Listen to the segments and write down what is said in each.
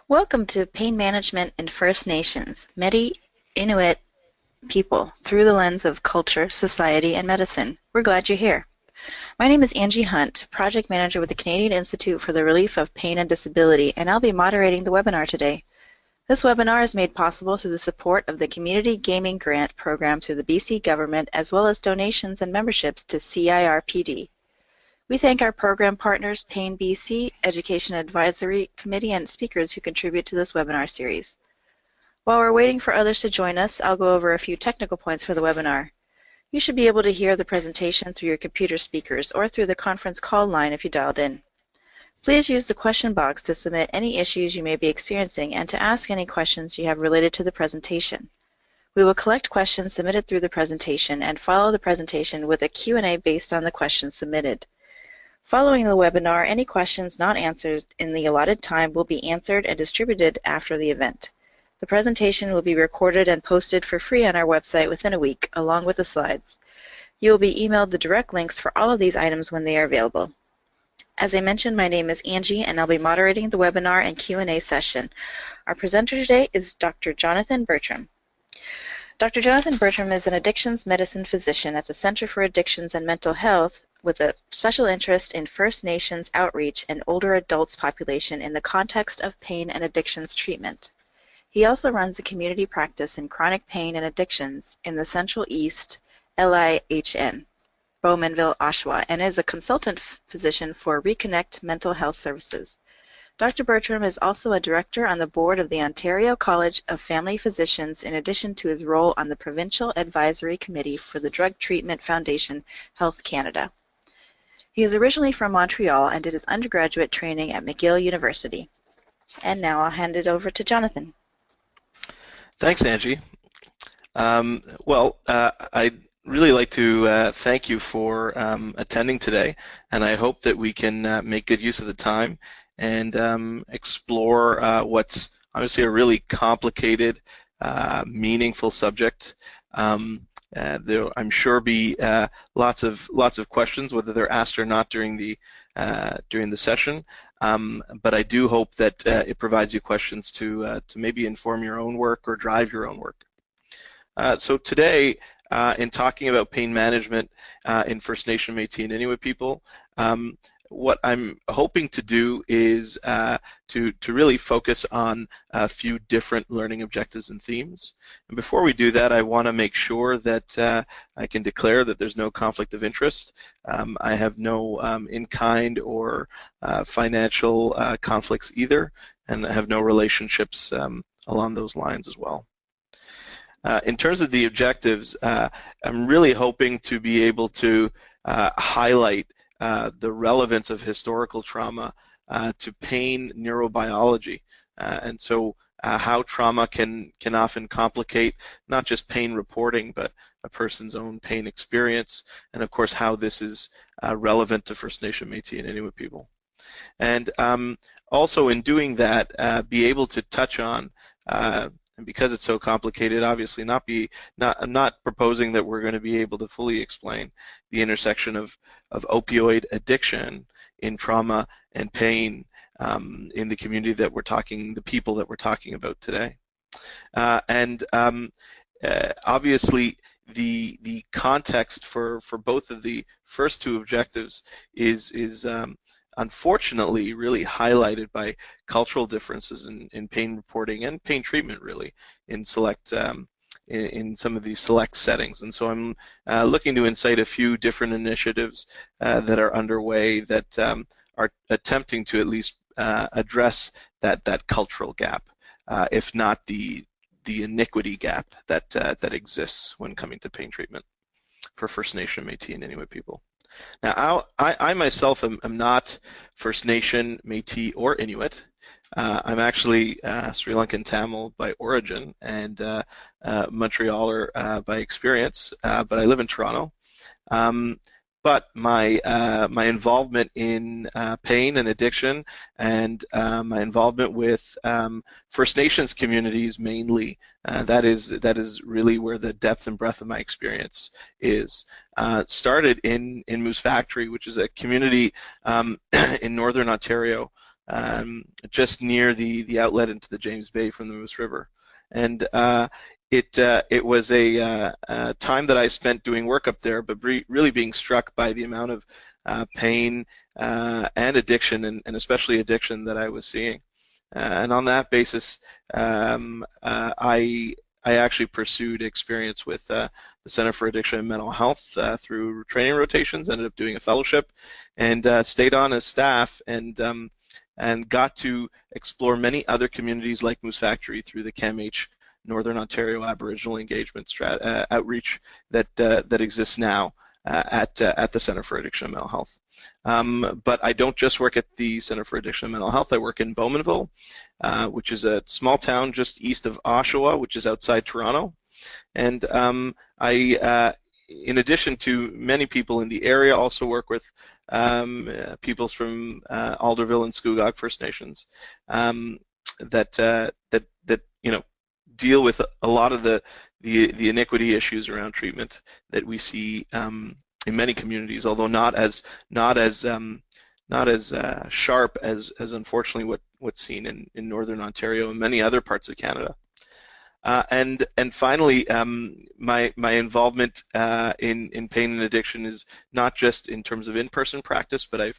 Welcome to Pain Management in First Nations, Metis, Inuit people through the lens of culture, society, and medicine. We're glad you're here. My name is Angie Hunt, Project Manager with the Canadian Institute for the Relief of Pain and Disability, and I'll be moderating the webinar today. This webinar is made possible through the support of the Community Gaming Grant Program through the BC Government, as well as donations and memberships to CIRPD. We thank our program partners, Pain BC, Education Advisory Committee, and speakers who contribute to this webinar series. While we're waiting for others to join us, I'll go over a few technical points for the webinar. You should be able to hear the presentation through your computer speakers or through the conference call line if you dialed in. Please use the question box to submit any issues you may be experiencing and to ask any questions you have related to the presentation. We will collect questions submitted through the presentation and follow the presentation with a Q&A based on the questions submitted. Following the webinar, any questions not answered in the allotted time will be answered and distributed after the event. The presentation will be recorded and posted for free on our website within a week, along with the slides. You will be emailed the direct links for all of these items when they are available. As I mentioned, my name is Angie, and I'll be moderating the webinar and Q&A session. Our presenter today is Dr. Jonathan Bertram. Dr. Jonathan Bertram is an addictions medicine physician at the Center for Addictions and Mental Health with a special interest in First Nations outreach and older adults population in the context of pain and addictions treatment. He also runs a community practice in chronic pain and addictions in the Central East LIHN, Bowmanville, Oshawa, and is a consultant physician for Reconnect Mental Health Services. Dr. Bertram is also a director on the board of the Ontario College of Family Physicians in addition to his role on the Provincial Advisory Committee for the Drug Treatment Foundation Health Canada. He is originally from Montreal and did his undergraduate training at McGill University. And now I'll hand it over to Jonathan. Thanks, Angie. I'd really like to thank you for attending today, and I hope that we can make good use of the time and explore what's obviously a really complicated, meaningful subject. There'll, I'm sure, be lots of questions, whether they're asked or not during the session. But I do hope that it provides you questions to maybe inform your own work or drive your own work. So today, in talking about pain management in First Nation, Métis, and Inuit people, what I'm hoping to do is to really focus on a few different learning objectives and themes. And before we do that, I want to make sure that I can declare that there's no conflict of interest. I have no in-kind or financial conflicts either, and I have no relationships along those lines as well. In terms of the objectives, I'm really hoping to be able to highlight the relevance of historical trauma to pain neurobiology, and so how trauma can often complicate not just pain reporting, but a person's own pain experience, and of course how this is relevant to First Nation, Métis, and Inuit people. And also in doing that, be able to touch on and because it's so complicated, obviously I'm not proposing that we're going to be able to fully explain the intersection of opioid addiction in trauma and pain in the community that we're talking, the people that we're talking about today. Obviously the context for both of the first two objectives is unfortunately really highlighted by cultural differences in pain reporting and pain treatment, really, in select in some of these select settings. And so I'm looking to incite a few different initiatives that are underway that are attempting to at least address that cultural gap, if not the iniquity gap that exists when coming to pain treatment for First Nation, Métis, and Inuit people. Now, I myself am not First Nation, Métis, or Inuit. I'm actually Sri Lankan Tamil by origin and Montrealer by experience, but I live in Toronto. But my involvement in pain and addiction and my involvement with First Nations communities mainly, that is really where the depth and breadth of my experience is. Started in Moose Factory, which is a community in northern Ontario just near the outlet into the James Bay from the Moose River. And it was a time that I spent doing work up there, but really being struck by the amount of pain and addiction, and especially addiction that I was seeing. And on that basis, I actually pursued experience with the Center for Addiction and Mental Health through training rotations. Ended up doing a fellowship, and stayed on as staff, and got to explore many other communities like Moose Factory through the CAMH Northern Ontario Aboriginal Engagement outreach that exists now at the Center for Addiction and Mental Health. But I don't just work at the Center for Addiction and Mental Health. I work in Bowmanville, which is a small town just east of Oshawa, which is outside Toronto. And in addition to many people in the area, also work with peoples from Alderville and Scugog First Nations that deal with a lot of the inequity issues around treatment that we see in many communities, although not as sharp as unfortunately what's seen in Northern Ontario and many other parts of Canada. And finally, my involvement in pain and addiction is not just in terms of in-person practice, but I've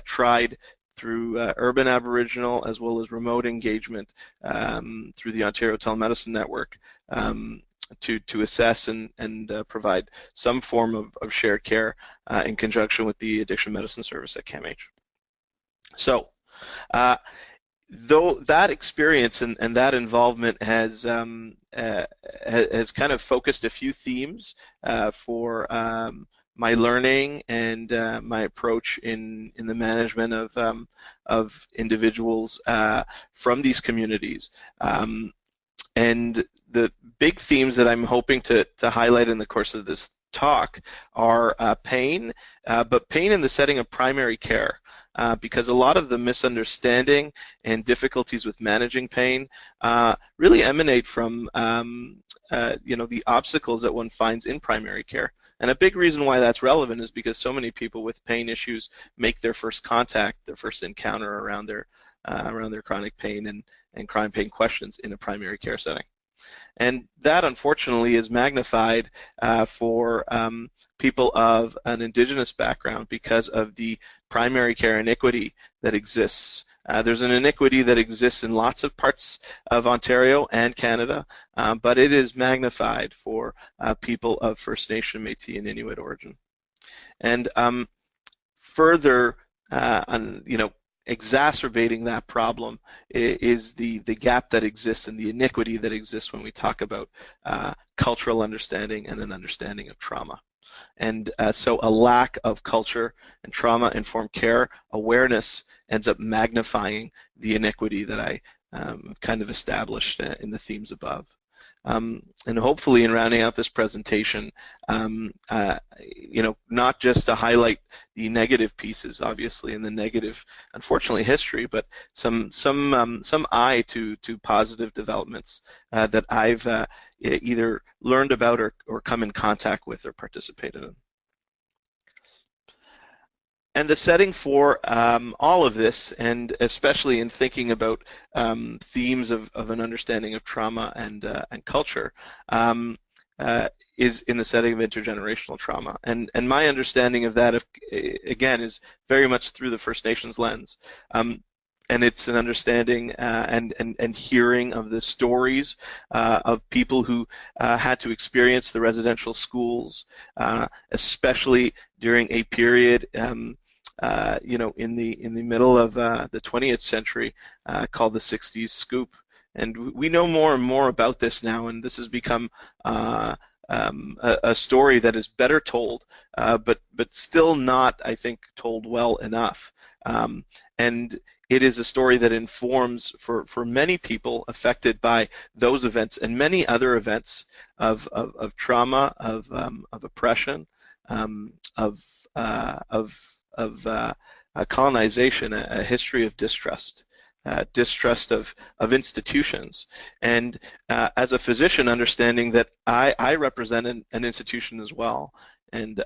tried through urban Aboriginal as well as remote engagement through the Ontario Telemedicine Network to assess and provide some form of shared care in conjunction with the Addiction Medicine Service at CAMH. So, though that experience and that involvement has kind of focused a few themes for my learning and my approach in the management of individuals from these communities. And the big themes that I'm hoping to highlight in the course of this talk are pain, but pain in the setting of primary care. Because a lot of the misunderstanding and difficulties with managing pain really emanate from the obstacles that one finds in primary care. And a big reason why that's relevant is because so many people with pain issues make their first contact, their first encounter around their chronic pain and chronic pain questions in a primary care setting. And that, unfortunately, is magnified for people of an Indigenous background because of the primary care inequity that exists. There's an inequity that exists in lots of parts of Ontario and Canada, but it is magnified for people of First Nation, Metis, and Inuit origin. And further, exacerbating that problem is the gap that exists and the inequity that exists when we talk about cultural understanding and an understanding of trauma. And so a lack of culture and trauma-informed care awareness ends up magnifying the inequity that I kind of established in the themes above. And hopefully in rounding out this presentation, not just to highlight the negative pieces, obviously, and the negative, unfortunately, history, but some eye to positive developments that I've either learned about or come in contact with or participated in. And the setting for all of this, and especially in thinking about themes of an understanding of trauma and culture, is in the setting of intergenerational trauma. And my understanding of that, again, is very much through the First Nations lens. And it's an understanding and hearing of the stories of people who had to experience the residential schools, especially during a period in the middle of the 20th century called the 60s scoop. And we know more and more about this now, and this has become a story that is better told, but still not, I think, told well enough. And it is a story that informs for many people affected by those events and many other events of trauma, of oppression, of colonization, a history of distrust. Distrust of institutions, and as a physician, understanding that I represent an institution as well, and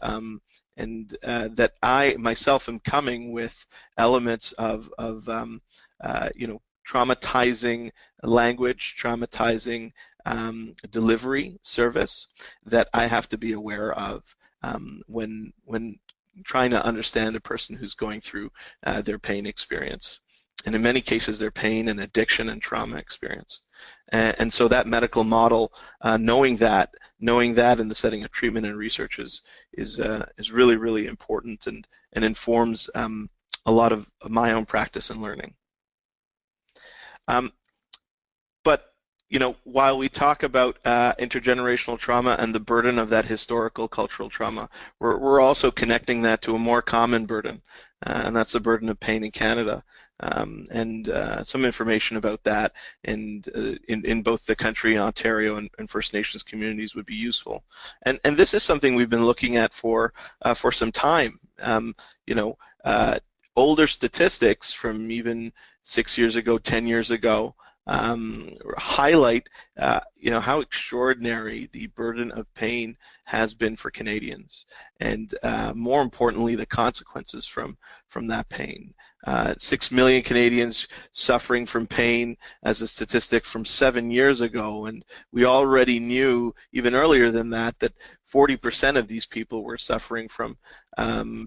that I myself am coming with elements of traumatizing language, traumatizing delivery service that I have to be aware of when trying to understand a person who's going through their pain experience. And in many cases, their pain and addiction and trauma experience. And so that medical model, knowing that in the setting of treatment and research is really, really important and informs a lot of my own practice and learning. But while we talk about intergenerational trauma and the burden of that historical cultural trauma, we're also connecting that to a more common burden, and that's the burden of pain in Canada. And some information about that and in both the country, Ontario, and First Nations communities would be useful. And this is something we've been looking at for some time. Older statistics from even 6 years ago, 10 years ago, highlight how extraordinary the burden of pain has been for Canadians, and more importantly, the consequences from that pain. 6 million Canadians suffering from pain as a statistic from 7 years ago, and we already knew even earlier than that 40% of these people were suffering from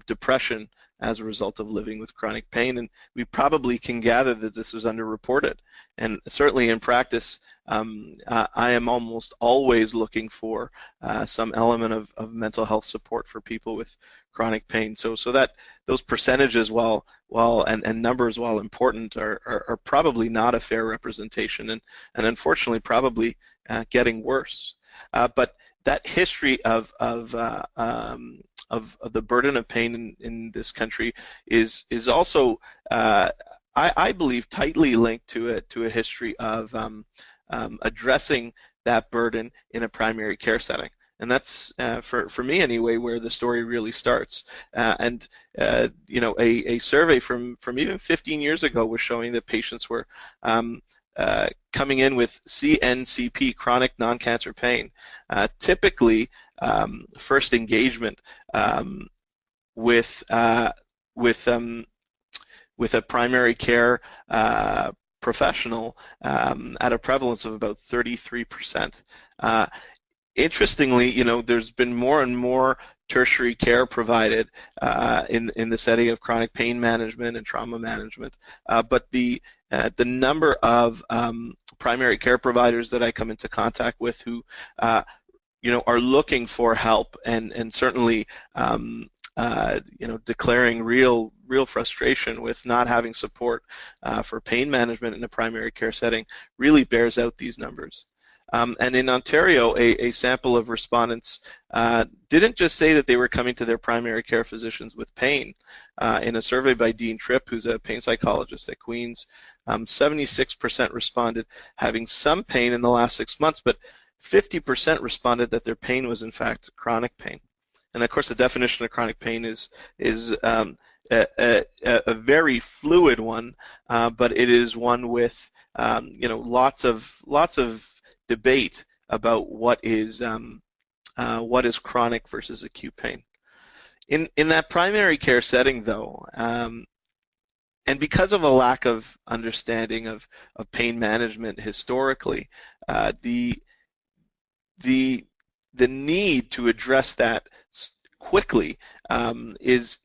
depression as a result of living with chronic pain, and we probably can gather that this was underreported. And certainly in practice, I am almost always looking for some element of mental health support for people with chronic pain. So that those percentages, while and numbers, while important, are probably not a fair representation, and unfortunately probably getting worse. But that history of the burden of pain in this country is also, I believe, tightly linked to a history of addressing that burden in a primary care setting. And that's, for me anyway, where the story really starts. A survey from even 15 years ago was showing that patients were coming in with CNCP, chronic non-cancer pain. Typically, first engagement with a primary care professional at a prevalence of about 33%. Interestingly, there's been more and more tertiary care provided in the setting of chronic pain management and trauma management, but the number of primary care providers that I come into contact with who are looking for help and certainly declaring real frustration with not having support for pain management in a primary care setting really bears out these numbers. And in Ontario, a sample of respondents didn't just say that they were coming to their primary care physicians with pain. In a survey by Dean Tripp, who's a pain psychologist at Queen's, 76% responded having some pain in the last 6 months, but 50% responded that their pain was in fact chronic pain. And of course, the definition of chronic pain is a very fluid one, but it is one with lots of debate about what is chronic versus acute pain. In that primary care setting, though, and because of a lack of understanding of pain management historically, the need to address that quickly is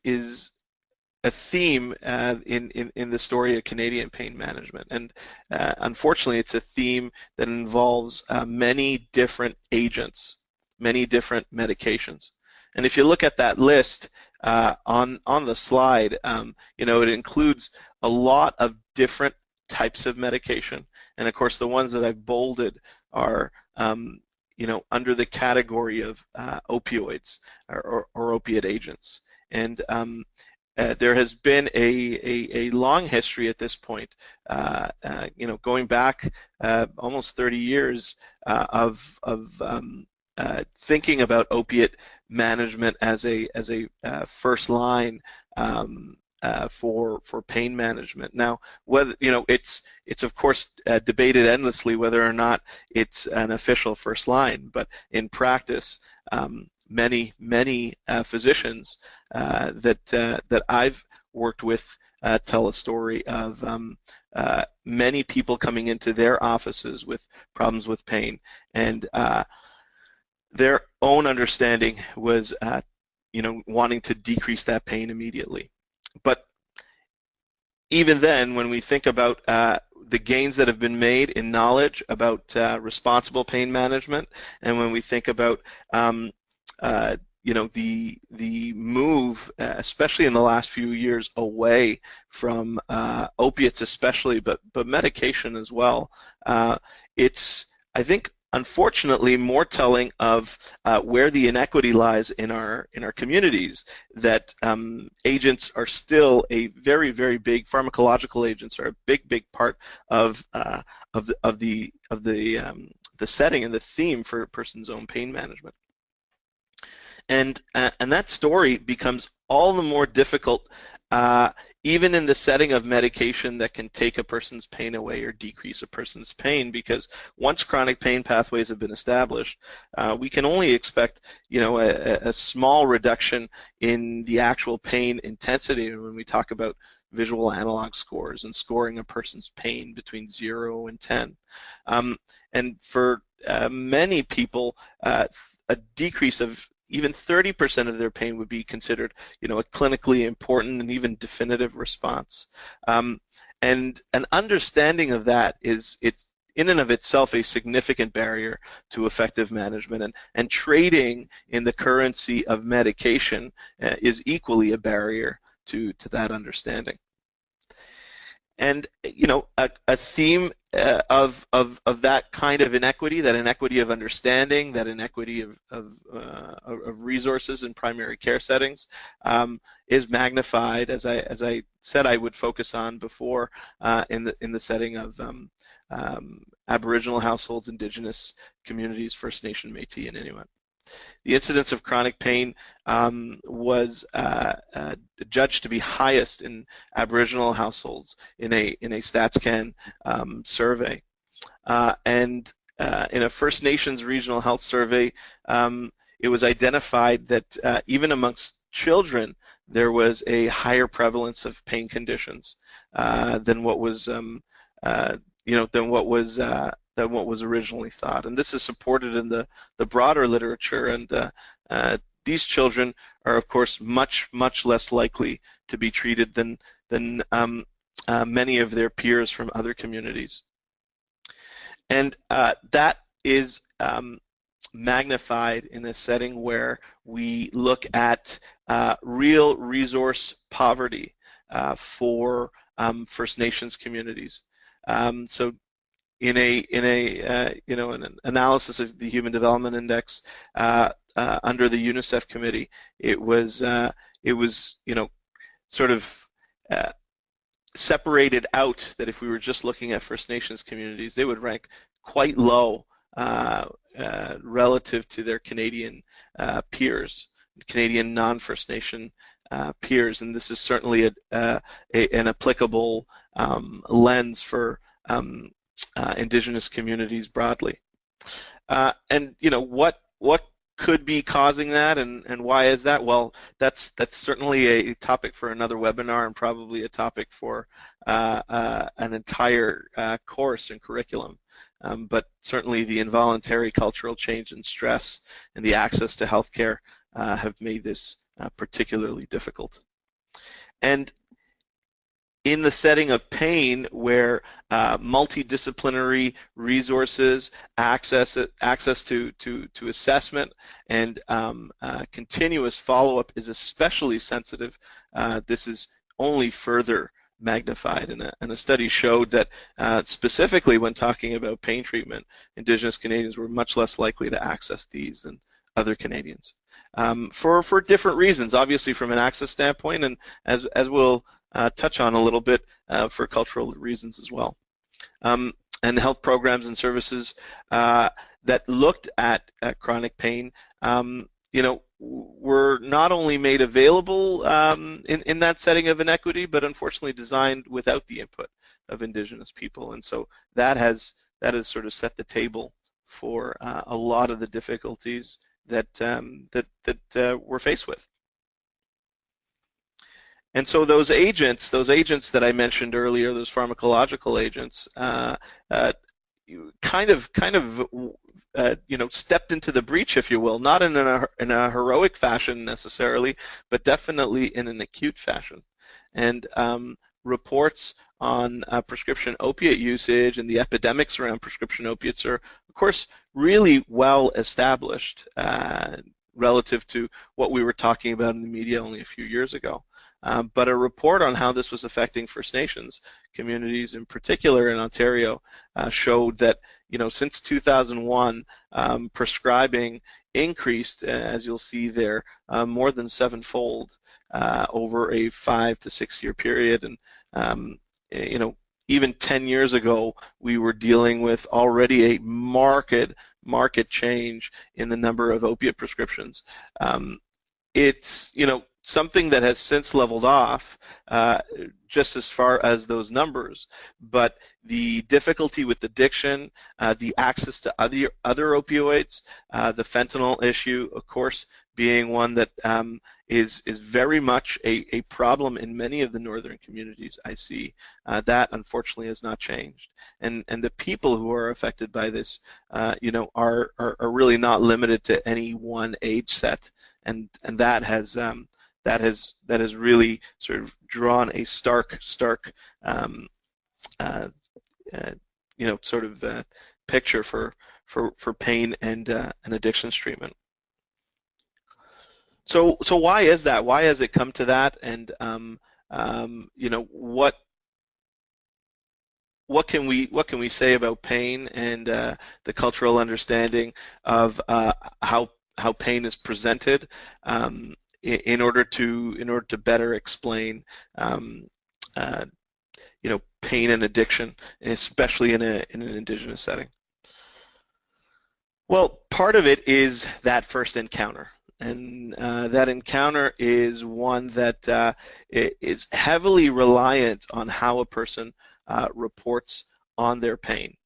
a theme in the story of Canadian pain management, and unfortunately, it's a theme that involves many different agents, many different medications. And if you look at that list on the slide, it includes a lot of different types of medication, and of course, the ones that I've bolded are under the category of opioids or opiate agents. And there has been a long history at this point, going back almost 30 years of thinking about opiate management as a first line for pain management. Now, whether it's of course debated endlessly whether or not it's an official first line, but in practice, many physicians that I've worked with tell a story of many people coming into their offices with problems with pain, and their own understanding was, wanting to decrease that pain immediately. But even then, when we think about the gains that have been made in knowledge about responsible pain management, and when we think about uh, the move, especially in the last few years, away from opiates, especially, but medication as well, it's, I think, unfortunately more telling of where the inequity lies in our communities, that agents are still a very, very big, pharmacological agents are a big part of the setting and the theme for a person's own pain management. And that story becomes all the more difficult, even in the setting of medication that can take a person's pain away or decrease a person's pain, because once chronic pain pathways have been established, we can only expect, a small reduction in the actual pain intensity when we talk about visual analog scores and scoring a person's pain between 0 and 10. And for many people, a decrease of even 30% of their pain would be considered, a clinically important and even definitive response. And an understanding of that it's in and of itself a significant barrier to effective management, and trading in the currency of medication is equally a barrier to that understanding. And a theme of that kind of inequity, that inequity of understanding, that inequity of resources in primary care settings, is magnified, as I said I would focus on before, in the setting of Aboriginal households, Indigenous communities, First Nation, Metis, and Inuit. The incidence of chronic pain was judged to be highest in Aboriginal households in a StatsCan survey, and in a First Nations regional health survey, it was identified that even amongst children there was a higher prevalence of pain conditions than what was than what was originally thought. And this is supported in the broader literature, and these children are, of course, much less likely to be treated than many of their peers from other communities. And that is magnified in a setting where we look at real resource poverty for First Nations communities. So in an analysis of the Human Development Index under the UNICEF committee, it was sort of separated out that if we were just looking at First Nations communities, they would rank quite low relative to their Canadian peers, Canadian non-First Nation peers, and this is certainly an applicable lens for Indigenous communities broadly. And what could be causing that, and why is that? Well, that's certainly a topic for another webinar, and probably a topic for an entire course and curriculum. But certainly the involuntary cultural change and stress and the access to healthcare have made this particularly difficult. And in the setting of pain, where multidisciplinary resources, access to assessment, and continuous follow-up is especially sensitive, this is only further magnified. And a study showed that specifically when talking about pain treatment, Indigenous Canadians were much less likely to access these than other Canadians, for different reasons, obviously from an access standpoint, and as we'll touch on a little bit, for cultural reasons as well. And health programs and services that looked at chronic pain, were not only made available in that setting of inequity, but unfortunately designed without the input of Indigenous people. And so that has sort of set the table for a lot of the difficulties that we're faced with. And so those agents that I mentioned earlier, those pharmacological agents, uh, stepped into the breach, if you will, not in a heroic fashion necessarily, but definitely in an acute fashion. And reports on prescription opiate usage and the epidemics around prescription opiates are, of course, really well established relative to what we were talking about in the media only a few years ago. But a report on how this was affecting First Nations communities, in particular in Ontario, showed that since 2001, prescribing increased, as you'll see there, more than sevenfold over a 5 to 6 year period, and you know even 10 years ago, we were dealing with already a market change in the number of opiate prescriptions. It's something that has since leveled off, uh, just as far as those numbers, but the difficulty with addiction, the access to other opioids, the fentanyl issue, of course, being one that is very much a problem in many of the northern communities I see. That unfortunately has not changed, and the people who are affected by this, are really not limited to any one age set, and that has really sort of drawn a stark um, uh, uh, sort of picture for pain and addictions treatment. So why is that? Why has it come to that? And what can we say about pain and the cultural understanding of how pain is presented, in order to better explain um, uh, pain and addiction, especially in an Indigenous setting. Well, part of it is that first encounter. And that encounter is one that is heavily reliant on how a person reports on their pain.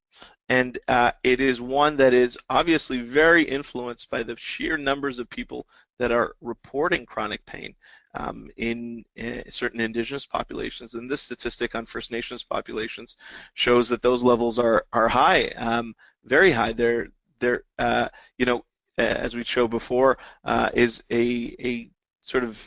And it is one that is obviously very influenced by the sheer numbers of people that are reporting chronic pain in certain Indigenous populations. And this statistic on First Nations populations shows that those levels are high, very high. As we showed before, is a sort of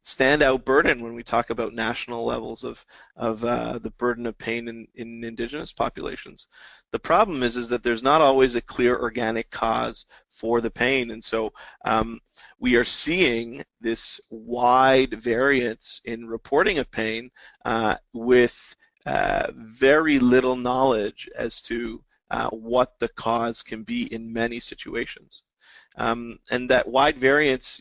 standout burden when we talk about national levels of the burden of pain in Indigenous populations. The problem is that there's not always a clear organic cause for the pain, and so we are seeing this wide variance in reporting of pain with very little knowledge as to what the cause can be in many situations. And that wide variance,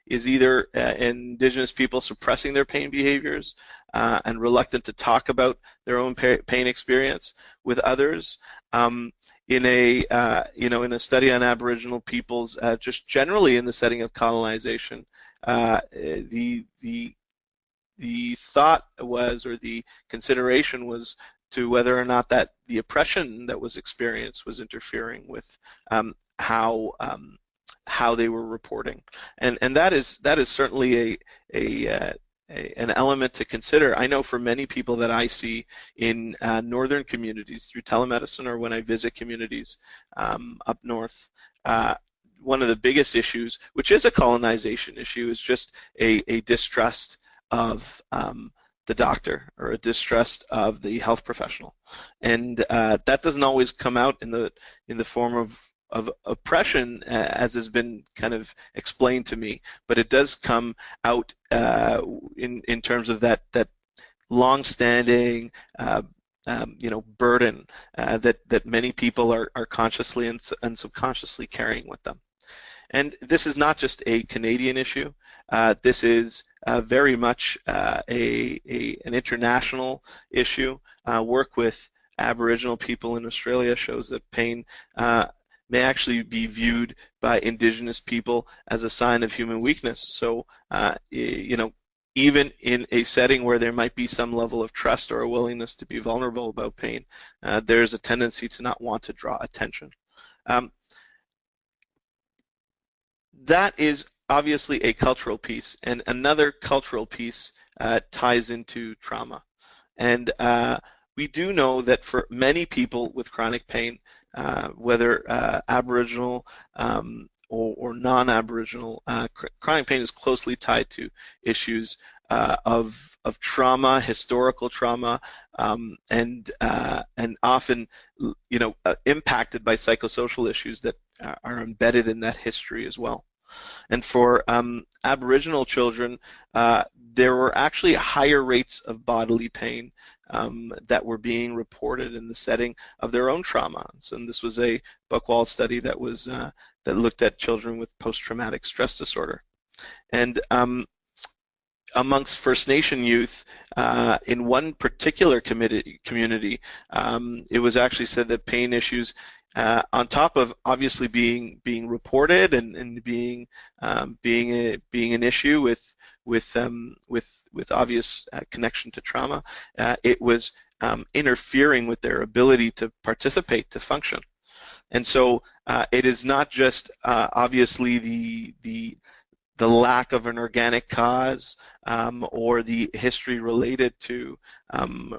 is either Indigenous people suppressing their pain behaviors and reluctant to talk about their own pain experience with others. In a study on Aboriginal peoples, just generally in the setting of colonization, the thought was, or the consideration was, to whether or not that the oppression that was experienced was interfering with how they were reporting, and that is certainly an element to consider. I know for many people that I see in northern communities through telemedicine, or when I visit communities up north, one of the biggest issues, which is a colonization issue, is just a distrust of the doctor, or a distrust of the health professional, and that doesn't always come out in the form of oppression, as has been kind of explained to me, but it does come out in terms of that long-standing burden that many people are consciously and subconsciously carrying with them. And this is not just a Canadian issue. This is very much an international issue. Work with Aboriginal people in Australia shows that pain may actually be viewed by Indigenous people as a sign of human weakness. So, even in a setting where there might be some level of trust or a willingness to be vulnerable about pain, there's a tendency to not want to draw attention. Um, that is obviously a cultural piece, and another cultural piece ties into trauma. And we do know that for many people with chronic pain, whether Aboriginal or non-Aboriginal, chronic pain is closely tied to issues of trauma, historical trauma, and often, impacted by psychosocial issues that are embedded in that history as well. And for Aboriginal children, there were actually higher rates of bodily pain that were being reported in the setting of their own trauma. So, and this was a Buchwald study that was that looked at children with post-traumatic stress disorder. And amongst First Nation youth, in one particular community, it was actually said that pain issues, on top of obviously being reported and being an issue with obvious connection to trauma, it was interfering with their ability to participate, to function. And so it is not just obviously the lack of an organic cause or the history related to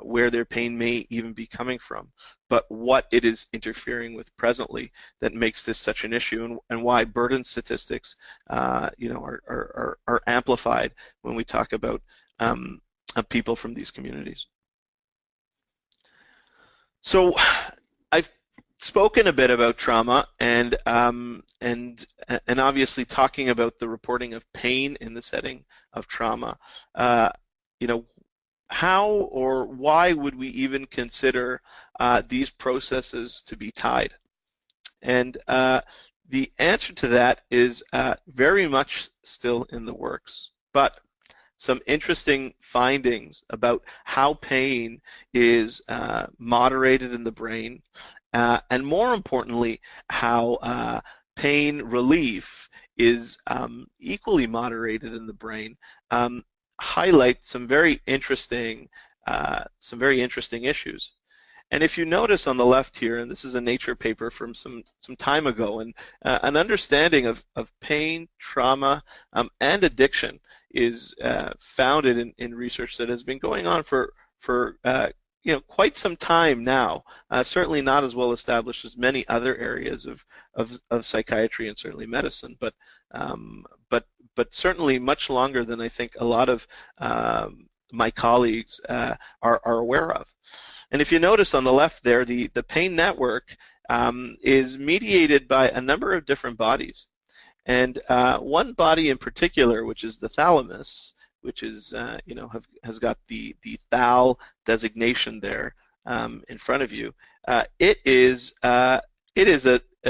where their pain may even be coming from, but what it is interfering with presently that makes this such an issue, and why burden statistics are amplified when we talk about people from these communities. So I've spoken a bit about trauma and obviously talking about the reporting of pain in the setting of trauma. How or why would we even consider these processes to be tied? And the answer to that is very much still in the works, but some interesting findings about how pain is moderated in the brain, and more importantly, how pain relief is equally moderated in the brain, highlight some very interesting issues. And if you notice on the left here, and this is a Nature paper from some time ago, and an understanding of pain, trauma, and addiction is founded in research that has been going on for quite some time now. Certainly not as well established as many other areas of psychiatry and certainly medicine, but certainly much longer than I think a lot of my colleagues are aware of. And if you notice on the left there, the pain network is mediated by a number of different bodies. And one body in particular, which is the thalamus, which is has got the thal designation there in front of you. It is a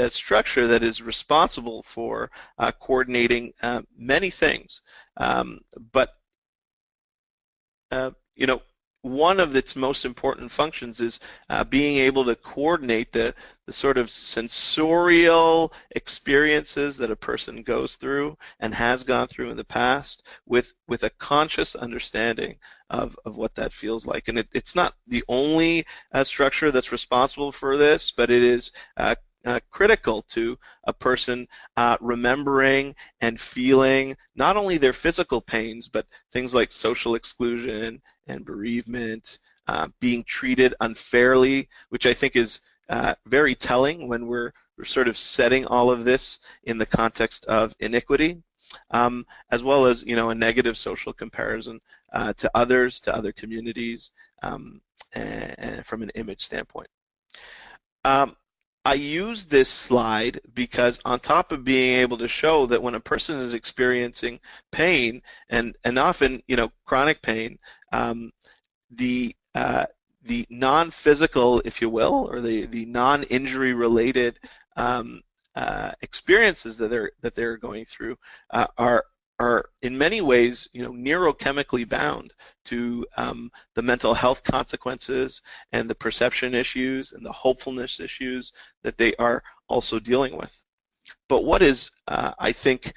structure that is responsible for coordinating many things, but one of its most important functions is being able to coordinate the sort of sensorial experiences that a person goes through and has gone through in the past with a conscious understanding of what that feels like. And it's not the only structure that's responsible for this, but it is critical to a person remembering and feeling not only their physical pains, but things like social exclusion and bereavement, being treated unfairly, which I think is very telling when we're sort of setting all of this in the context of iniquity, as well as a negative social comparison to others, to other communities, and from an image standpoint. I use this slide because on top of being able to show that when a person is experiencing pain, and often chronic pain, the non-physical, if you will, or the non-injury related experiences that they're going through are in many ways neurochemically bound to the mental health consequences and the perception issues and the hopefulness issues that they are also dealing with. But what is I think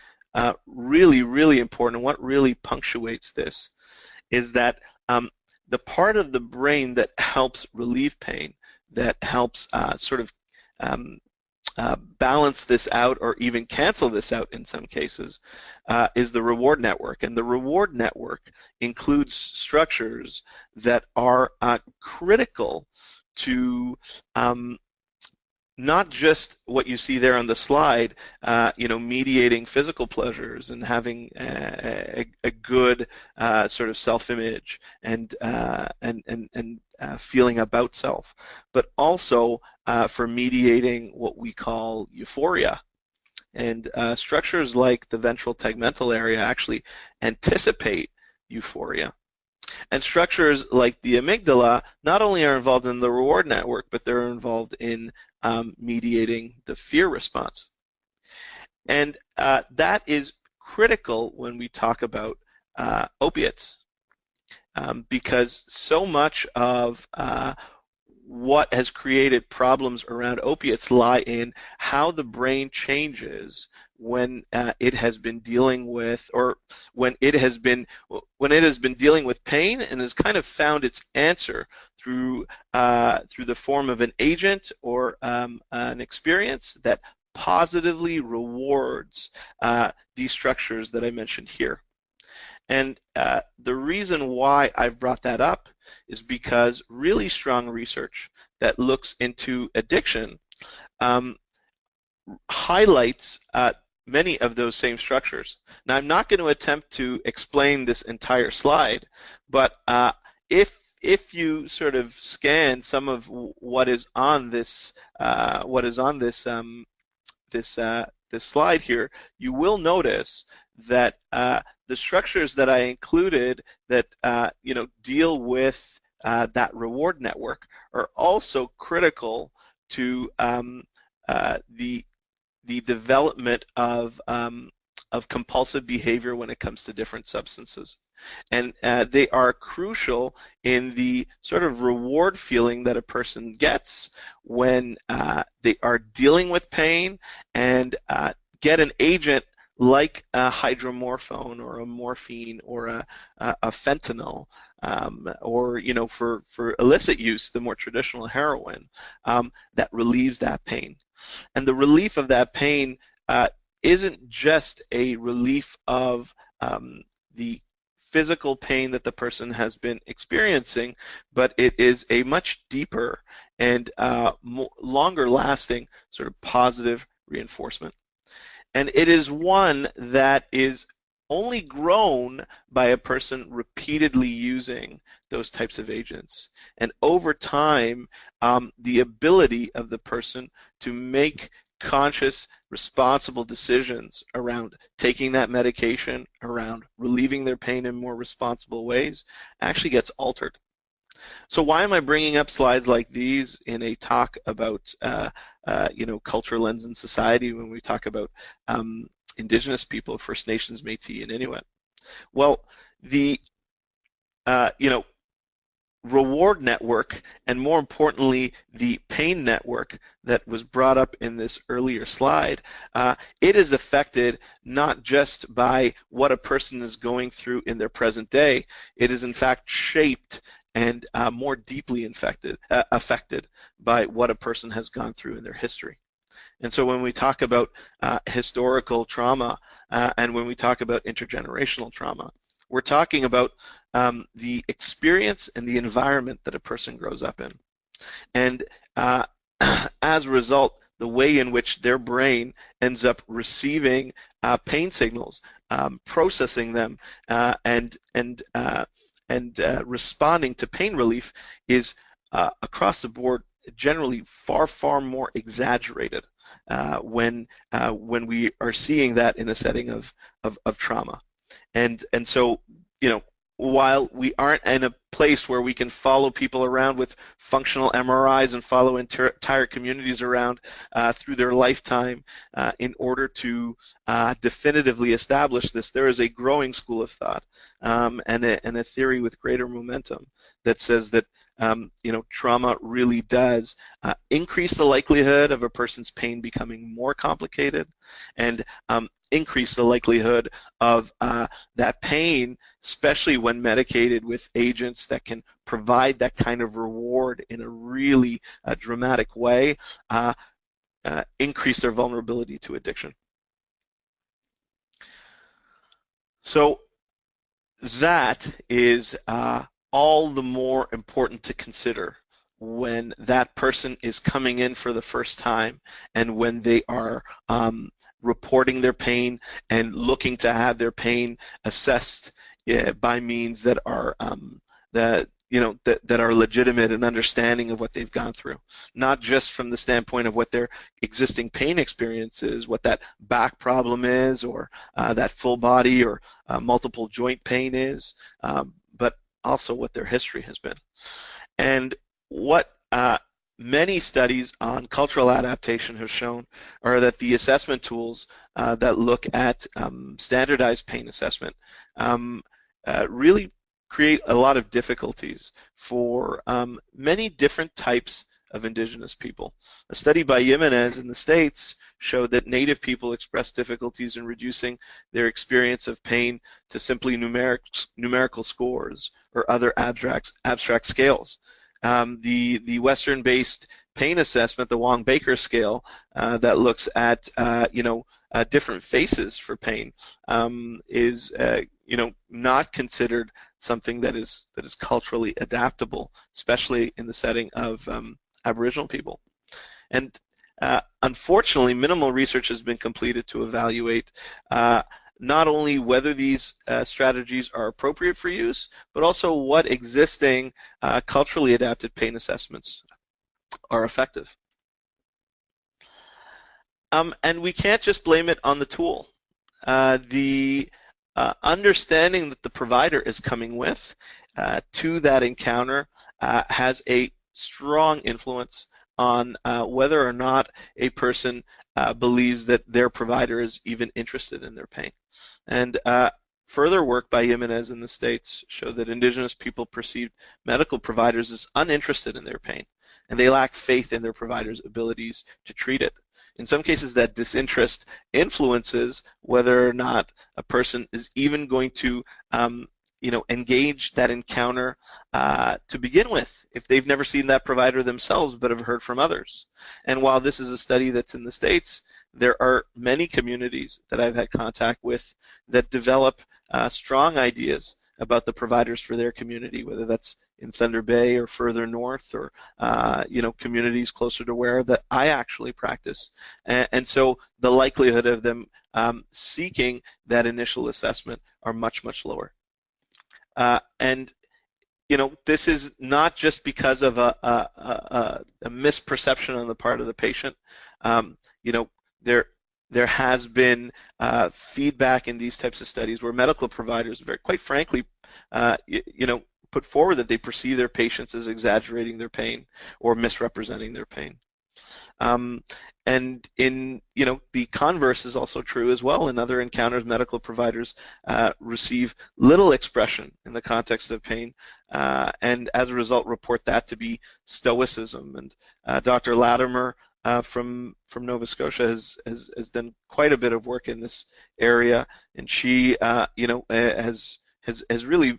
really, really important, and what really punctuates this, is that the part of the brain that helps relieve pain, that helps sort of balance this out or even cancel this out in some cases is the reward network. And the reward network includes structures that are critical to not just what you see there on the slide, mediating physical pleasures and having a good sort of self-image and feeling about self, but also for mediating what we call euphoria. And structures like the ventral tegmental area actually anticipate euphoria. And structures like the amygdala not only are involved in the reward network, but they're involved in mediating the fear response. And that is critical when we talk about opiates, because so much of what has created problems around opiates lie in how the brain changes when it has been dealing with, or when it has been dealing with pain and has kind of found its answer through the form of an agent or an experience that positively rewards these structures that I mentioned here. And the reason why I've brought that up is because really strong research that looks into addiction highlights many of those same structures. Now, I'm not going to attempt to explain this entire slide, but if you sort of scan some of what is on this this slide here, you will notice that the structures that I included that deal with that reward network are also critical to the development of compulsive behavior when it comes to different substances. And they are crucial in the sort of reward feeling that a person gets when they are dealing with pain and get an agent like a hydromorphone or a morphine or a fentanyl, or for illicit use, the more traditional heroin, that relieves that pain. And the relief of that pain isn't just a relief of the physical pain that the person has been experiencing, but it is a much deeper and longer lasting sort of positive reinforcement. And it is one that is only grown by a person repeatedly using those types of agents. And over time, the ability of the person to make conscious, responsible decisions around taking that medication, around relieving their pain in more responsible ways, actually gets altered. So why am I bringing up slides like these in a talk about culture, lens, and society when we talk about Indigenous people, First Nations, Metis, and Inuit? Well, the reward network, and more importantly, the pain network that was brought up in this earlier slide, it is affected not just by what a person is going through in their present day. It is in fact shaped and more deeply affected by what a person has gone through in their history. And so when we talk about historical trauma and when we talk about intergenerational trauma, we're talking about the experience and the environment that a person grows up in. And as a result, the way in which their brain ends up receiving pain signals, processing them, and responding to pain relief is across the board generally far, far more exaggerated when we are seeing that in a setting of trauma. And so, while we aren't in a place where we can follow people around with functional MRIs and follow entire communities around through their lifetime in order to definitively establish this, there is a growing school of thought and a theory with greater momentum that says that trauma really does increase the likelihood of a person's pain becoming more complicated and increase the likelihood of that pain, especially when medicated with agents that can provide that kind of reward in a really dramatic way, increase their vulnerability to addiction. So that is all the more important to consider when that person is coming in for the first time and when they are reporting their pain and looking to have their pain assessed by means that are that are legitimate and understanding of what they've gone through, not just from the standpoint of what their existing pain experience is, what that back problem is, or that full body or multiple joint pain is, but also what their history has been. And what many studies on cultural adaptation have shown are that the assessment tools that look at standardized pain assessment really create a lot of difficulties for many different types of Indigenous people. A study by Jimenez in the States showed that Native people express difficulties in reducing their experience of pain to simply numerical scores or other abstract scales. The Western-based pain assessment, the Wong-Baker scale, that looks at different faces for pain, is not considered something that is culturally adaptable, especially in the setting of Aboriginal people. And unfortunately, minimal research has been completed to evaluate not only whether these strategies are appropriate for use, but also what existing culturally adapted pain assessments are effective. And we can't just blame it on the tool. The understanding that the provider is coming with to that encounter has a strong influence on whether or not a person believes that their provider is even interested in their pain. And further work by Jimenez in the States showed that Indigenous people perceived medical providers as uninterested in their pain, and they lack faith in their providers' abilities to treat it. In some cases, that disinterest influences whether or not a person is even going to engage that encounter to begin with, if they've never seen that provider themselves but have heard from others. And while this is a study that's in the States, there are many communities that I've had contact with that develop strong ideas about the providers for their community, whether that's in Thunder Bay or further north, or communities closer to where that I actually practice. And so the likelihood of them seeking that initial assessment are much, much lower. And this is not just because of a misperception on the part of the patient. There has been feedback in these types of studies where medical providers, quite frankly, put forward that they perceive their patients as exaggerating their pain or misrepresenting their pain. And in the converse is also true as well. In other encounters, medical providers receive little expression in the context of pain, and as a result report that to be stoicism. And Dr. Latimer from Nova Scotia has done quite a bit of work in this area, and she has really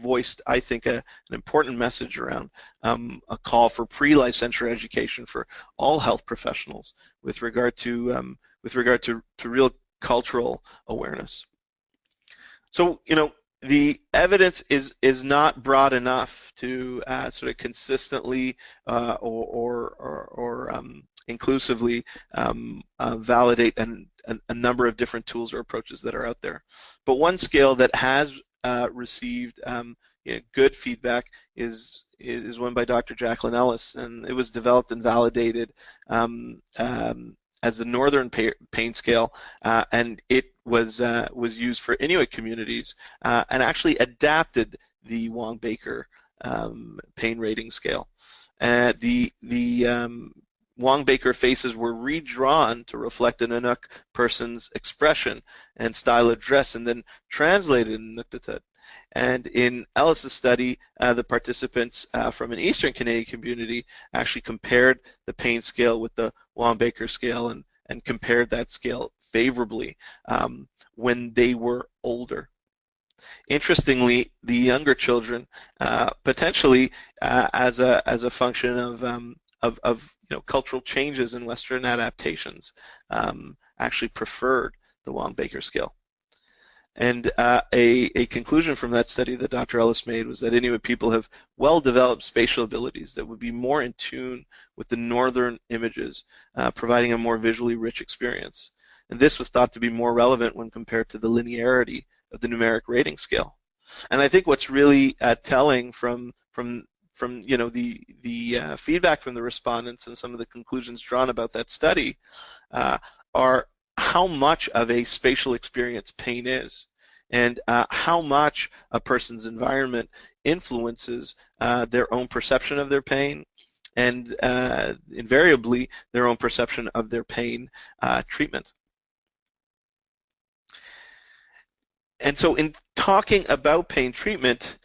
voiced, I think, an important message around a call for pre-licensure education for all health professionals with regard to real cultural awareness. So the evidence is not broad enough to sort of consistently or inclusively validate a number of different tools or approaches that are out there. But one scale that has received good feedback is one by Dr. Jacqueline Ellis, and it was developed and validated as the Northern Pain Scale, and it was used for Inuit communities and actually adapted the Wong-Baker pain rating scale. The Wong-Baker faces were redrawn to reflect an Inuk person's expression and style of dress, and then translated in Inuktitut. And in Ellis' study, the participants from an Eastern Canadian community actually compared the pain scale with the Wong-Baker scale and compared that scale favorably when they were older. Interestingly, the younger children, potentially as a function cultural changes in Western adaptations actually preferred the Wong-Baker scale. And a conclusion from that study that Dr. Ellis made was that Inuit people have well-developed spatial abilities that would be more in tune with the northern images, providing a more visually rich experience. And this was thought to be more relevant when compared to the linearity of the numeric rating scale. And I think what's really telling from the feedback from the respondents and some of the conclusions drawn about that study are how much of a spatial experience pain is, and how much a person's environment influences their own perception of their pain, and invariably their own perception of their pain treatment. And so in talking about pain treatment,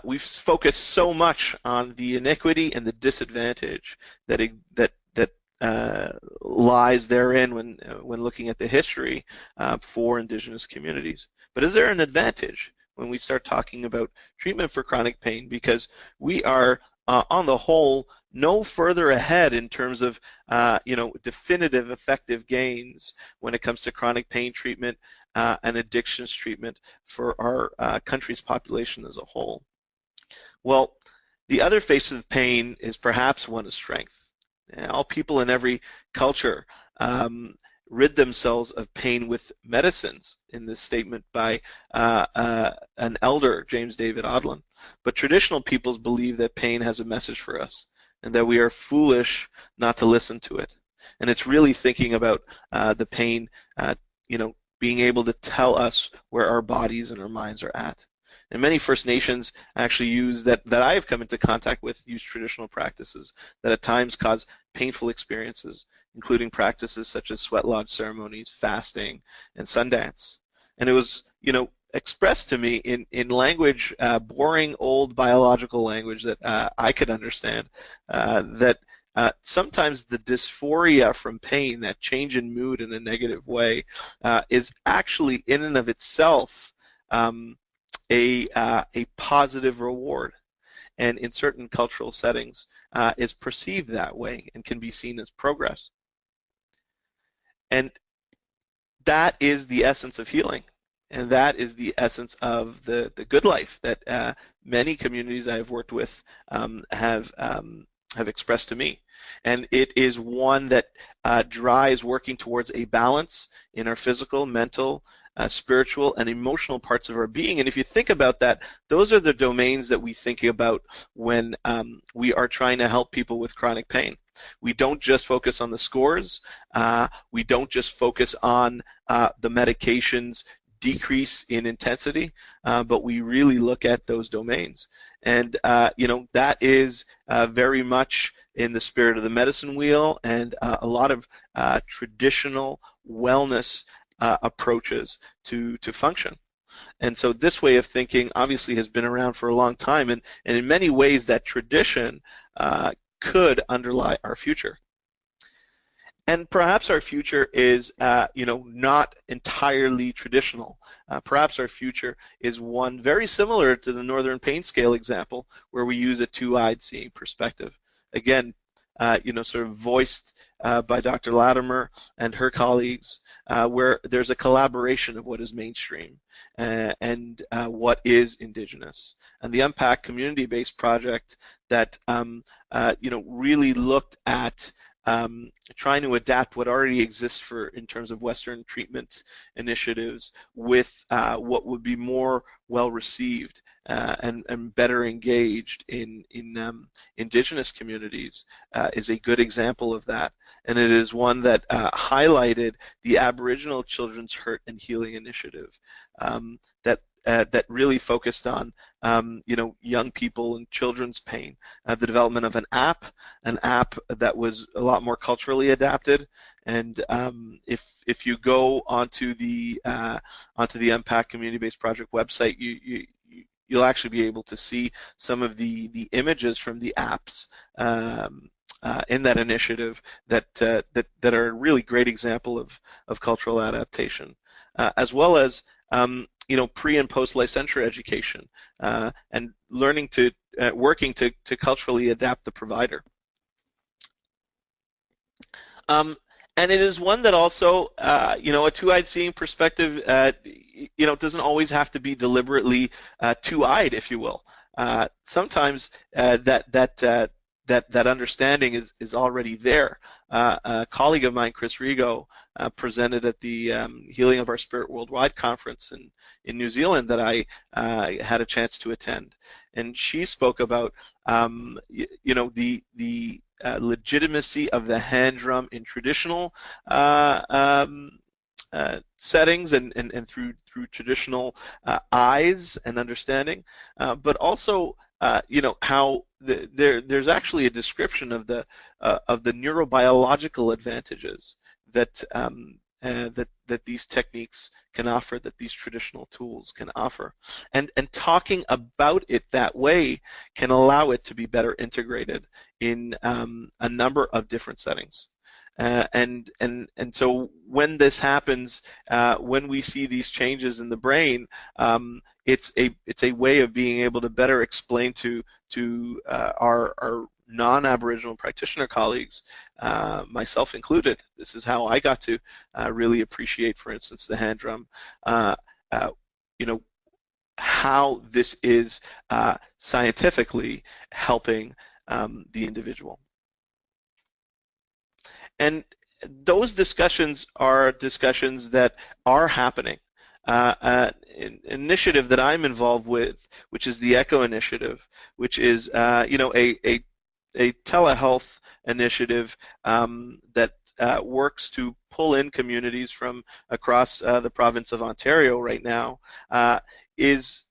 we've focused so much on the inequity and the disadvantage that lies therein when looking at the history for Indigenous communities. But is there an advantage when we start talking about treatment for chronic pain? Because we are, on the whole, no further ahead in terms of definitive effective gains when it comes to chronic pain treatment and addictions treatment for our country's population as a whole. Well, the other face of pain is perhaps one of strength. All people in every culture rid themselves of pain with medicines, in this statement by an elder, James David Odlin. But traditional peoples believe that pain has a message for us, and that we are foolish not to listen to it. And it's really thinking about the pain, being able to tell us where our bodies and our minds are at. And many First Nations actually use that I have come into contact with, use traditional practices that at times cause painful experiences, including practices such as sweat lodge ceremonies, fasting, and sundance. And it was, expressed to me in language, boring old biological language that I could understand, that sometimes the dysphoria from pain, that change in mood in a negative way, is actually in and of itself a positive reward, and in certain cultural settings is perceived that way and can be seen as progress. And that is the essence of healing, and that is the essence of the good life that many communities I've worked with have expressed to me. And it is one that drives working towards a balance in our physical, mental, spiritual, and emotional parts of our being. And if you think about that, those are the domains that we think about when we are trying to help people with chronic pain. We don't just focus on the scores. We don't just focus on the medications decrease in intensity, but we really look at those domains. And that is very much in the spirit of the medicine wheel and a lot of traditional wellness approaches to function. And so this way of thinking obviously has been around for a long time, and in many ways that tradition could underlie our future. And perhaps our future is, not entirely traditional. Perhaps our future is one very similar to the Northern Pain Scale example, where we use a two-eyed seeing perspective. Again, sort of voiced by Dr. Latimer and her colleagues, where there's a collaboration of what is mainstream and what is Indigenous. And the Unpack community-based project that really looked at trying to adapt what already exists in terms of Western treatment initiatives with what would be more well received and better engaged in Indigenous communities is a good example of that. And it is one that highlighted the Aboriginal Children's Hurt and Healing Initiative that really focused on young people and children's pain. The development of an app that was a lot more culturally adapted. And if you go onto the Unpack community-based project website, you'll actually be able to see some of the images from the apps in that initiative that are a really great example of cultural adaptation, as well as pre and post licensure education and learning working to culturally adapt the provider. Um, and it is one that also, a two-eyed seeing perspective, doesn't always have to be deliberately two-eyed, if you will. Sometimes that understanding is already there. A colleague of mine, Chris Rigo, presented at the Healing of Our Spirit Worldwide conference in New Zealand that I had a chance to attend, and she spoke about the legitimacy of the hand drum in traditional settings and through traditional eyes and understanding, but also how there's actually a description of the neurobiological advantages that that these techniques can offer, that these traditional tools can offer, and talking about it that way can allow it to be better integrated in a number of different settings. And so when this happens, when we see these changes in the brain, it's a way of being able to better explain to our non-Aboriginal practitioner colleagues, myself included. This is how I got to really appreciate, for instance, the hand drum. Uh, uh, you know how this is scientifically helping the individual. And those discussions are discussions that are happening. An initiative that I'm involved with, which is the ECHO initiative, which is a telehealth initiative that works to pull in communities from across the province of Ontario right now, is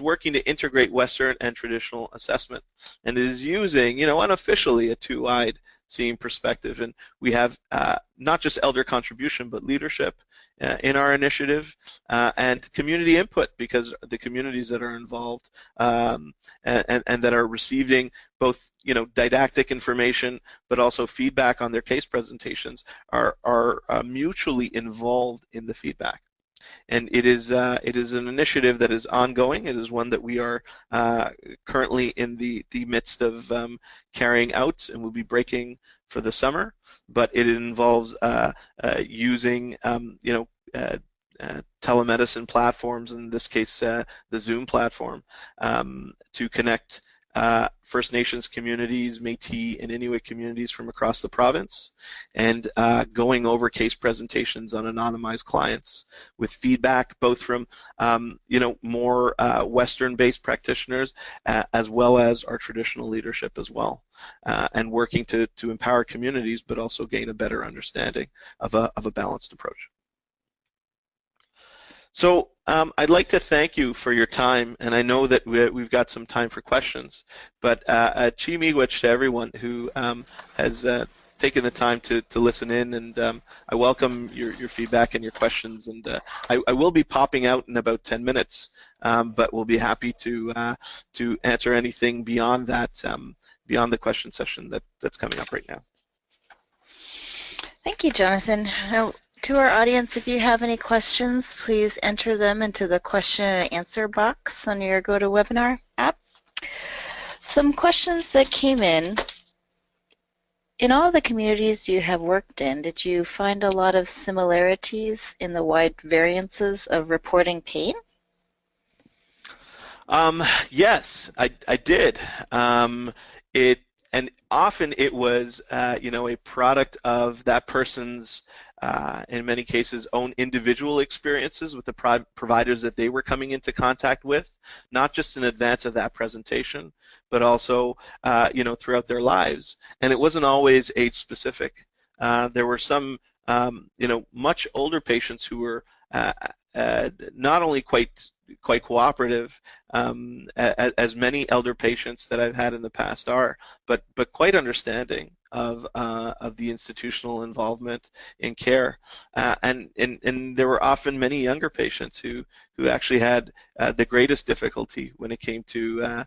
working to integrate Western and traditional assessment, and is using, unofficially, a two-eyed seeing perspective. And we have not just elder contribution, but leadership in our initiative, and community input, because the communities that are involved and that are receiving both didactic information but also feedback on their case presentations are mutually involved in the feedback. And it is an initiative that is ongoing. It is one that we are currently in the midst of carrying out, and will be breaking for the summer. But it involves using telemedicine platforms, in this case the Zoom platform, to connect First Nations communities, Metis and Inuit communities from across the province, and going over case presentations on anonymized clients with feedback both from more Western-based practitioners as well as our traditional leadership as well, and working to empower communities but also gain a better understanding of a balanced approach. So I'd like to thank you for your time, and I know that we've got some time for questions, but chi miigwech to everyone who has taken the time to listen in, and I welcome your feedback and your questions, and I will be popping out in about 10 minutes, but we'll be happy to answer anything beyond that, beyond the question session that's coming up right now. Thank you, Jonathan. Now, to our audience, if you have any questions, please enter them into the question and answer box on your GoToWebinar app. Some questions that came in. In all the communities you have worked in, did you find a lot of similarities in the wide variances of reporting pain? Yes, I did. It and often it was a product of that person's in many cases own individual experiences with the providers that they were coming into contact with, not just in advance of that presentation, but also throughout their lives. And it wasn't always age specific. There were some much older patients who were not only quite cooperative, as many elder patients that I've had in the past are, but quite understanding of the institutional involvement in care, and there were often many younger patients who actually had the greatest difficulty when it came to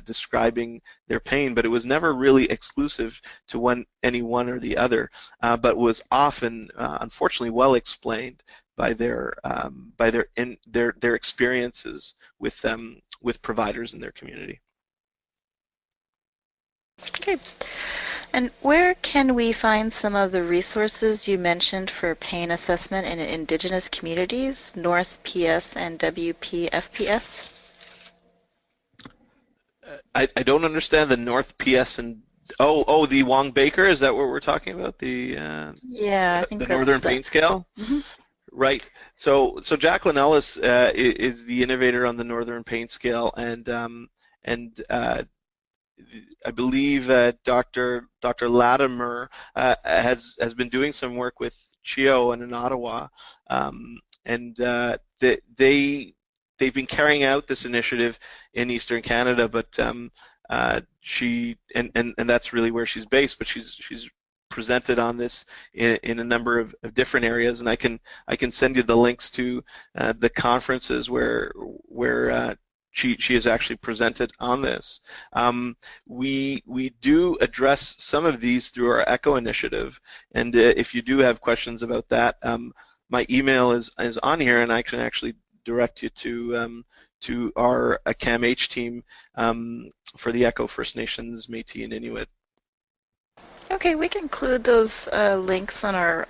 describing their pain. But it was never really exclusive to any one or the other, but was often unfortunately well explained by their experiences with providers in their community. Okay. And where can we find some of the resources you mentioned for pain assessment in Indigenous communities, North PS and WPFPS? I don't understand the North PS and the Wong Baker. Is that what we're talking about? Yeah, I The think that's Northern the. Pain Scale? Mhm. Right. So Jacqueline Ellis is the innovator on the Northern Pain Scale, and I believe Dr. Latimer has been doing some work with Chio and in Ottawa, and they've been carrying out this initiative in Eastern Canada, but she and that's really where she's based, but she's presented on this in a number of different areas, and I can send you the links to the conferences where she has actually presented on this. We do address some of these through our ECHO initiative, and if you do have questions about that, my email is on here, and I can actually direct you to our CAMH team for the ECHO First Nations, Métis, and Inuit. Okay, we can include those links on our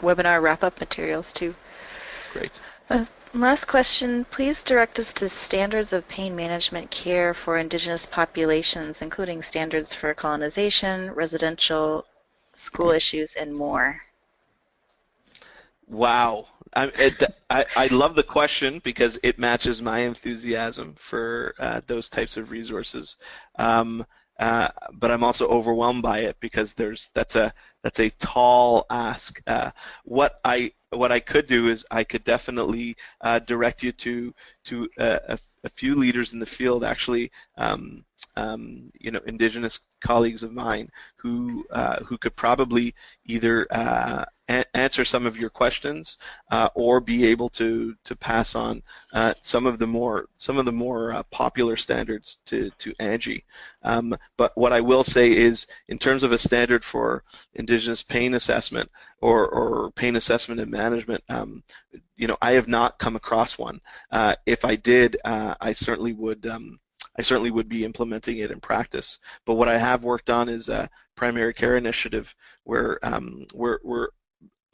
webinar wrap-up materials too. Great. Last question, please direct us to standards of pain management care for Indigenous populations, including standards for colonization, residential, school issues, and more. Wow. I love the question because it matches my enthusiasm for those types of resources. Um, but I'm also overwhelmed by it because that's a tall ask. What I could do is I could definitely direct you to a few leaders in the field, actually, Indigenous colleagues of mine who could probably either answer some of your questions or be able to pass on some of the more popular standards to Angie. But what I will say is, in terms of a standard for Indigenous pain assessment or pain assessment and management, I have not come across one. If I did, I certainly would be implementing it in practice. But what I have worked on is a primary care initiative where we're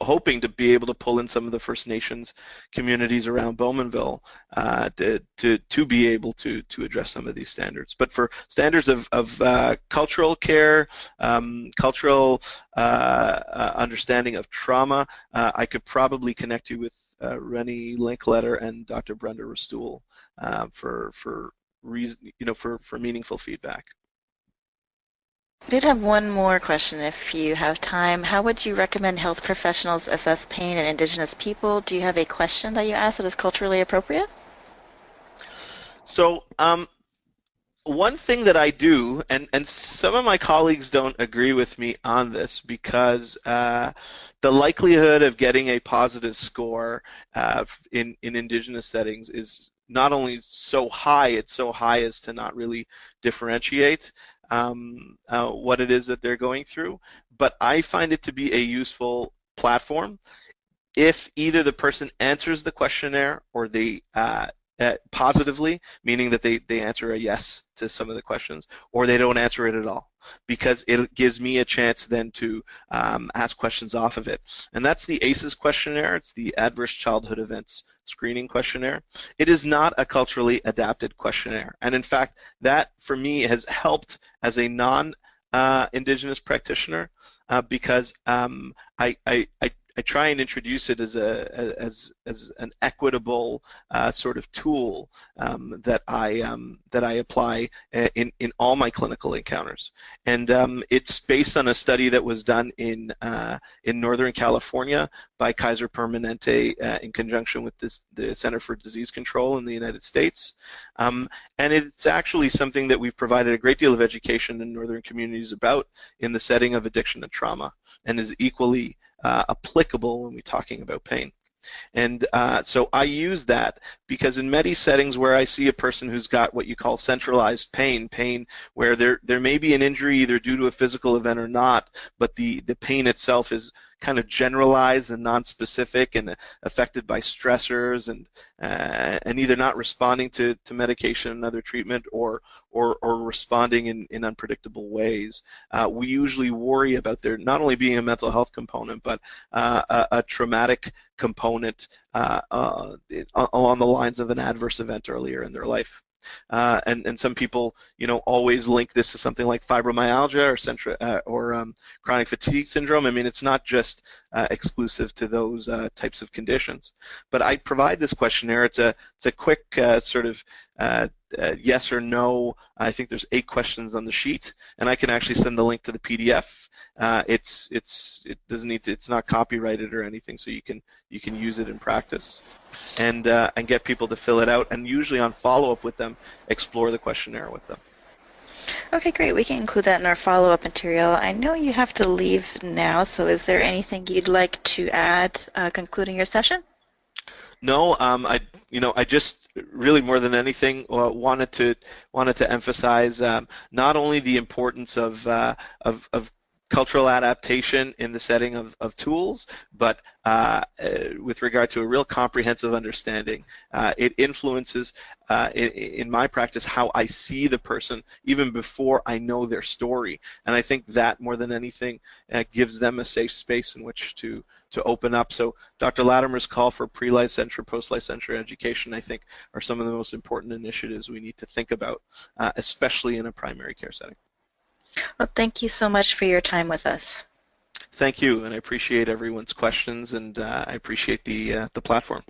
hoping to be able to pull in some of the First Nations communities around Bowmanville to be able to address some of these standards. But for standards of cultural care, cultural understanding of trauma, I could probably connect you with Rennie Linkletter and Dr. Brenda Rastool for reason, for meaningful feedback. I did have one more question if you have time. How would you recommend health professionals assess pain in Indigenous people? Do you have a question that you ask that is culturally appropriate? So one thing that I do, and some of my colleagues don't agree with me on this because the likelihood of getting a positive score in Indigenous settings is not only so high, it's so high as to not really differentiate what it is that they're going through. But I find it to be a useful platform if either the person answers the questionnaire or they positively, meaning that they answer a yes to some of the questions, or they don't answer it at all, because it gives me a chance then to ask questions off of it. And that's the ACEs questionnaire. It's the Adverse Childhood Events Screening Questionnaire. It is not a culturally adapted questionnaire. And in fact, that for me has helped as a non-Indigenous practitioner because I try and introduce it as an equitable sort of tool that I apply in all my clinical encounters, and it's based on a study that was done in Northern California by Kaiser Permanente in conjunction with the Center for Disease Control in the United States, and it's actually something that we've provided a great deal of education in northern communities about in the setting of addiction and trauma, and is equally applicable when we're talking about pain. And so I use that because in Metis settings where I see a person who's got what you call centralized pain where there may be an injury either due to a physical event or not, but the pain itself kind of generalized and non-specific and affected by stressors and either not responding to medication and other treatment or responding in unpredictable ways. We usually worry about there not only being a mental health component, but a traumatic component along the lines of an adverse event earlier in their life. And some people, always link this to something like fibromyalgia or chronic fatigue syndrome. I mean, it's not just exclusive to those types of conditions. But I provide this questionnaire. It's a quick sort of yes or no. I think there's 8 questions on the sheet, and I can actually send the link to the PDF. It doesn't need to. It's not copyrighted or anything, so you can use it in practice, and get people to fill it out, and usually on follow-up with them, explore the questionnaire with them. Okay, great. We can include that in our follow-up material. I know you have to leave now, so is there anything you'd like to add concluding your session? No, I just really more than anything wanted to emphasize not only the importance of cultural adaptation in the setting of tools, but with regard to a real comprehensive understanding. It influences, in my practice, how I see the person even before I know their story. And I think that, more than anything, gives them a safe space in which to open up. So Dr. Latimer's call for pre-licensure, post-licensure education, I think, are some of the most important initiatives we need to think about, especially in a primary care setting. Well, thank you so much for your time with us. Thank you, and I appreciate everyone's questions, and I appreciate the platform.